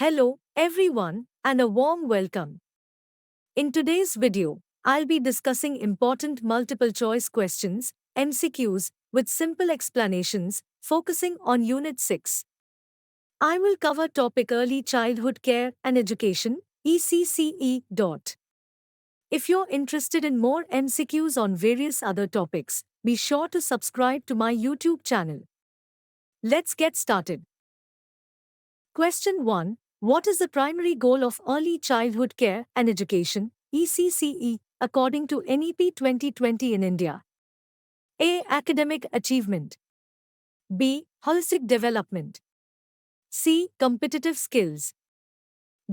Hello, everyone, and a warm welcome. In today's video, I'll be discussing important multiple choice questions, MCQs, with simple explanations, focusing on Unit 6. I will cover topic Early Childhood Care and Education, ECCE. If you're interested in more MCQs on various other topics, be sure to subscribe to my YouTube channel. Let's get started. Question 1. What is the primary goal of early childhood care and education, ECCE, according to NEP 2020 in India? A. Academic achievement. B. Holistic development. C. Competitive skills.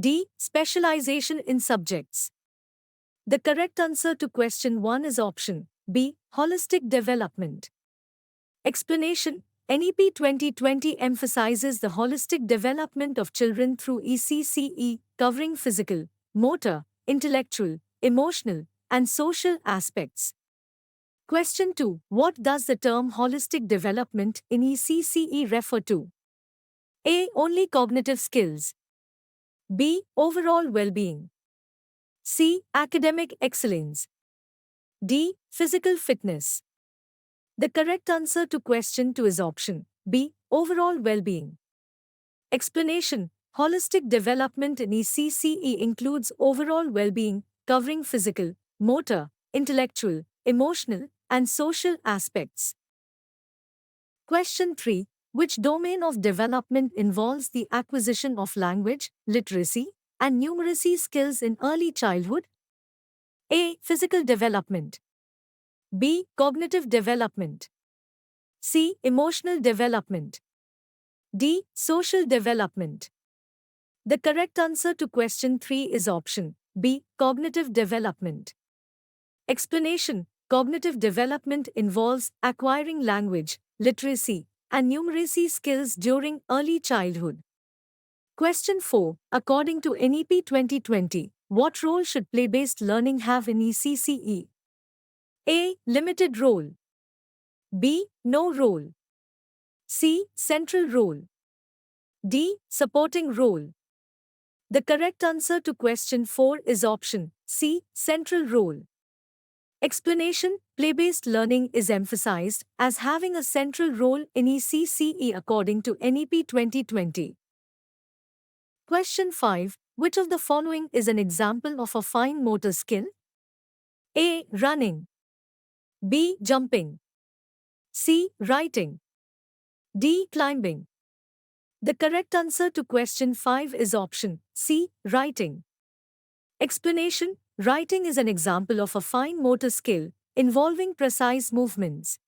D. Specialization in subjects. The correct answer to question 1 is option B. Holistic development. Explanation. NEP 2020 emphasizes the holistic development of children through ECCE, covering physical, motor, intellectual, emotional, and social aspects. Question 2. What does the term holistic development in ECCE refer to? A. Only cognitive skills. B. Overall well-being. C. Academic excellence. D. Physical fitness. The correct answer to question 2 is option B. Overall well-being. Explanation. Holistic development in ECCE includes overall well-being, covering physical, motor, intellectual, emotional, and social aspects. Question 3. Which domain of development involves the acquisition of language, literacy, and numeracy skills in early childhood? A. Physical development. B. Cognitive development. C. Emotional development. D. Social development. The correct answer to question 3 is option B. Cognitive development. Explanation. Cognitive development involves acquiring language, literacy, and numeracy skills during early childhood. Question 4. According to NEP 2020, what role should play-based learning have in ECCE? A. Limited role. B. No role. C. Central role. D. Supporting role. The correct answer to question 4 is option C. Central role. Explanation. Play-based learning is emphasized as having a central role in ECCE according to NEP 2020. Question 5. Which of the following is an example of a fine motor skill? A. Running. B. Jumping. C. Writing. D. Climbing. The correct answer to question 5 is option C. Writing. Explanation. Writing is an example of a fine motor skill involving precise movements.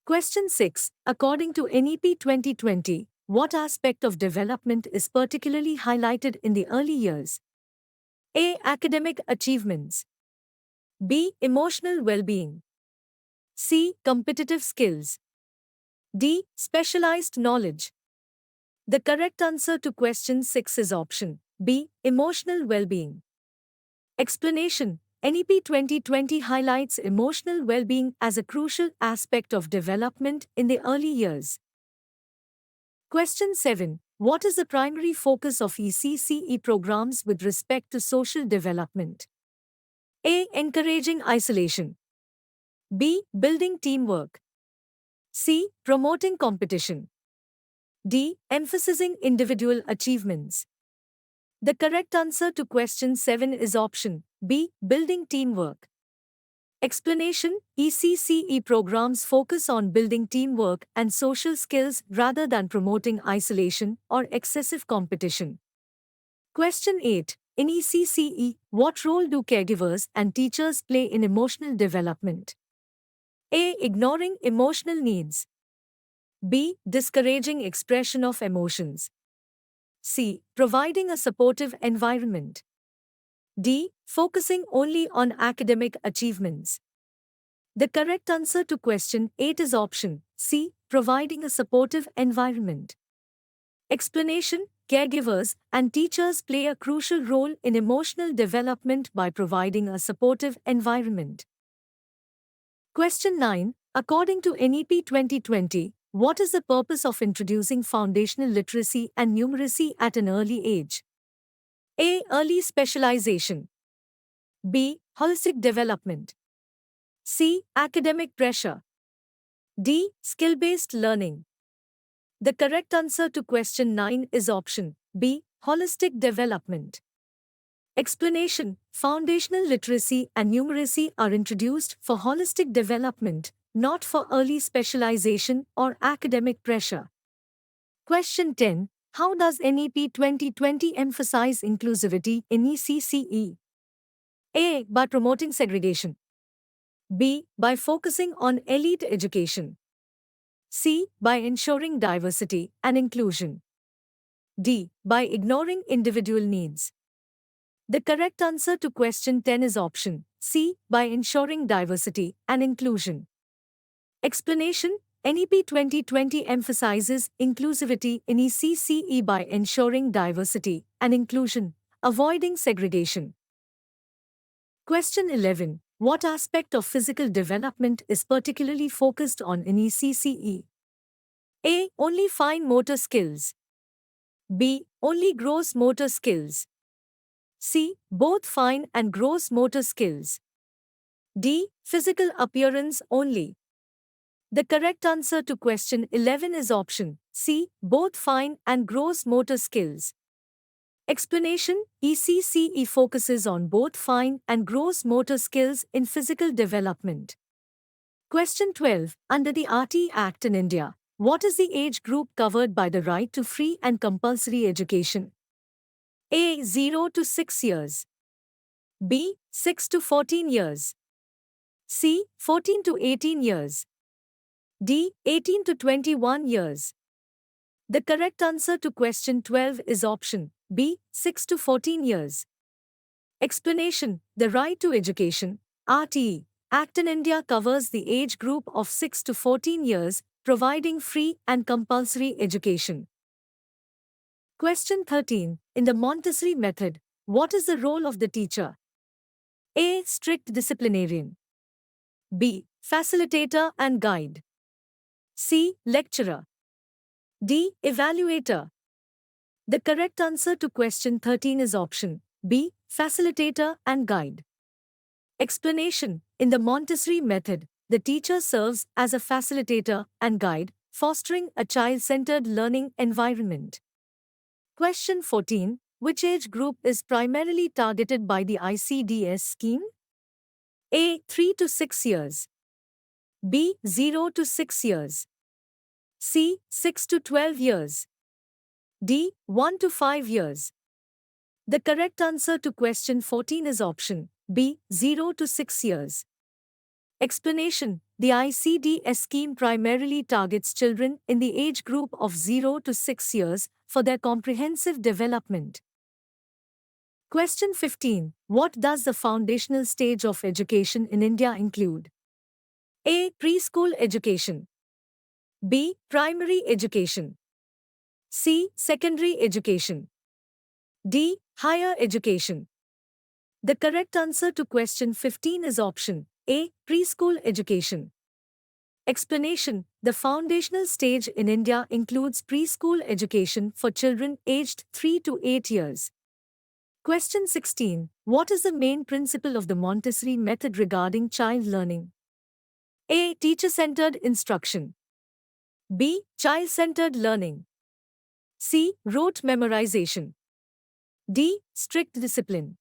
Question 6. According to NEP 2020, what aspect of development is particularly highlighted in the early years? A. Academic achievements. B. Emotional well-being. C. Competitive skills. D. Specialized knowledge. The correct answer to question 6 is option B. Emotional well-being. Explanation. NEP 2020 highlights emotional well-being as a crucial aspect of development in the early years. Question 7. What is the primary focus of ECCE programs with respect to social development? A. Encouraging isolation. B. Building teamwork. C. Promoting competition. D. Emphasizing individual achievements. The correct answer to question 7 is option B. Building teamwork. Explanation. ECCE programs focus on building teamwork and social skills rather than promoting isolation or excessive competition. Question 8. In ECCE, what role do caregivers and teachers play in emotional development? A. Ignoring emotional needs. B. Discouraging expression of emotions. C. Providing a supportive environment. D. Focusing only on academic achievements. The correct answer to question 8 is option C. Providing a supportive environment. Explanation. Caregivers and teachers play a crucial role in emotional development by providing a supportive environment. Question 9. According to NEP 2020, What is the purpose of introducing foundational literacy and numeracy at an early age? A. Early specialization. B. Holistic development. C. Academic pressure. D. Skill-based learning. The correct answer to question 9 is option B. Holistic development. Explanation: foundational literacy and numeracy are introduced for holistic development, not for early specialization or academic pressure. Question 10. How does NEP 2020 emphasize inclusivity in ECCE? A. By promoting segregation. B. By focusing on elite education. C. By ensuring diversity and inclusion. D. By ignoring individual needs. The correct answer to question 10 is option C. By ensuring diversity and inclusion. Explanation: NEP 2020 emphasizes inclusivity in ECCE by ensuring diversity and inclusion, avoiding segregation. Question 11. What aspect of physical development is particularly focused on in ECCE? A. Only fine motor skills. B. Only gross motor skills. C. Both fine and gross motor skills. D. Physical appearance only. The correct answer to question 11 is option C. Both fine and gross motor skills. Explanation: ECCE focuses on both fine and gross motor skills in physical development. Question 12. Under the RT Act in India, what is the age group covered by the right to free and compulsory education? A. 0 to 6 years. B. 6 to 14 years. C. 14 to 18 years. D. 18 to 21 years. The correct answer to question 12 is option B. 6 to 14 years. Explanation: the Right to Education (RTE) Act in India covers the age group of 6 to 14 years, providing free and compulsory education. Question 13. In the Montessori method, what is the role of the teacher? A. Strict disciplinarian. B. Facilitator and guide. C. Lecturer. D. Evaluator. The correct answer to question 13 is option B. Facilitator and guide. Explanation: in the Montessori method, the teacher serves as a facilitator and guide, fostering a child-centered learning environment. Question 14. Which age group is primarily targeted by the ICDS scheme? A. 3 to 6 years. B. 0 to 6 years. C. 6 to 12 years. D. 1 to 5 years. The correct answer to question 14 is option B. 0 to 6 years. Explanation: the ICDS scheme primarily targets children in the age group of 0 to 6 years for their comprehensive development. Question 15. What does the foundational stage of education in India include? A. Preschool education. B. Primary education. C. Secondary education. D. Higher education. The correct answer to question 15 is option A. Preschool education. Explanation: the foundational stage in India includes preschool education for children aged 3 to 8 years. Question 16. What is the main principle of the Montessori method regarding child learning? A. Teacher-centered instruction. B. Child-centered learning. C. Rote memorization. D. Strict discipline.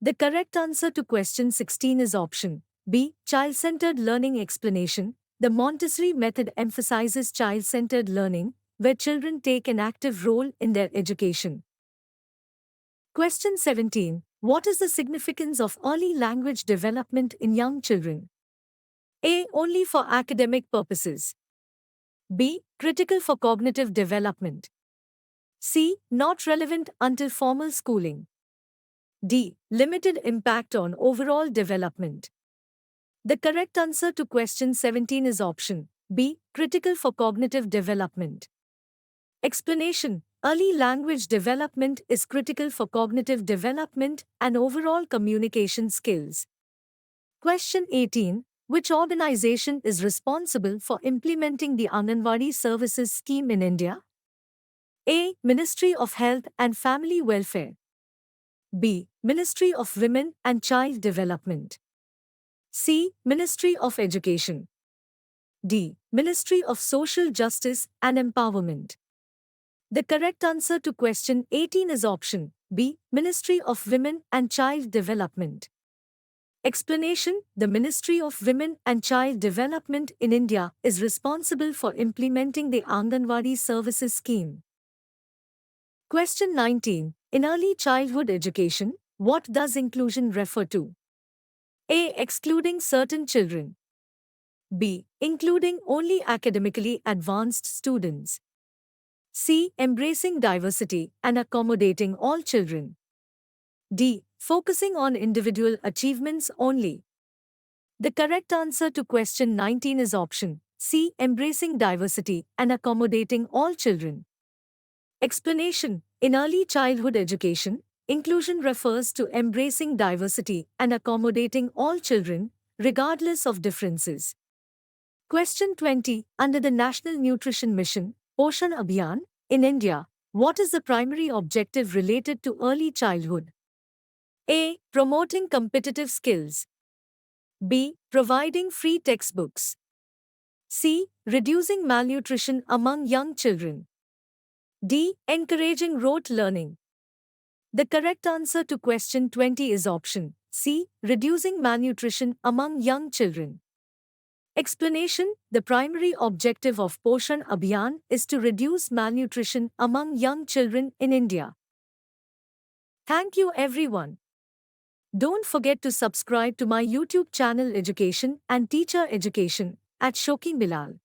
The correct answer to question 16 is option B. Child-centered learning. Explanation: the Montessori method emphasizes child-centered learning, where children take an active role in their education. Question 17. What is the significance of early language development in young children? A. Only for academic purposes. B. Critical for cognitive development. C. Not relevant until formal schooling. D. Limited impact on overall development. The correct answer to question 17 is option B. Critical for cognitive development. Explanation: early language development is critical for cognitive development and overall communication skills. Question 18. Which organization is responsible for implementing the Anganwadi Services Scheme in India? A. Ministry of Health and Family Welfare. B. Ministry of Women and Child Development. C. Ministry of Education. D. Ministry of Social Justice and Empowerment. The correct answer to question 18 is option B. Ministry of Women and Child Development. Explanation: the Ministry of Women and Child Development in India is responsible for implementing the Anganwadi Services Scheme. Question 19. In early childhood education, what does inclusion refer to? A. Excluding certain children. B. Including only academically advanced students. C. Embracing diversity and accommodating all children. D. Focusing on individual achievements only. The correct answer to question 19 is option C. Embracing diversity and accommodating all children. Explanation: in early childhood education, inclusion refers to embracing diversity and accommodating all children, regardless of differences. Question 20. Under the National Nutrition Mission, Poshan Abhiyan, in India, what is the primary objective related to early childhood? A. Promoting competitive skills. B. Providing free textbooks. C. Reducing malnutrition among young children. D. Encouraging rote learning. The correct answer to question 20 is option C. Reducing malnutrition among young children. Explanation: the primary objective of Poshan Abhiyan is to reduce malnutrition among young children in India. Thank you everyone. Don't forget to subscribe to my YouTube channel Education and Teacher Education at Shoki Bilal.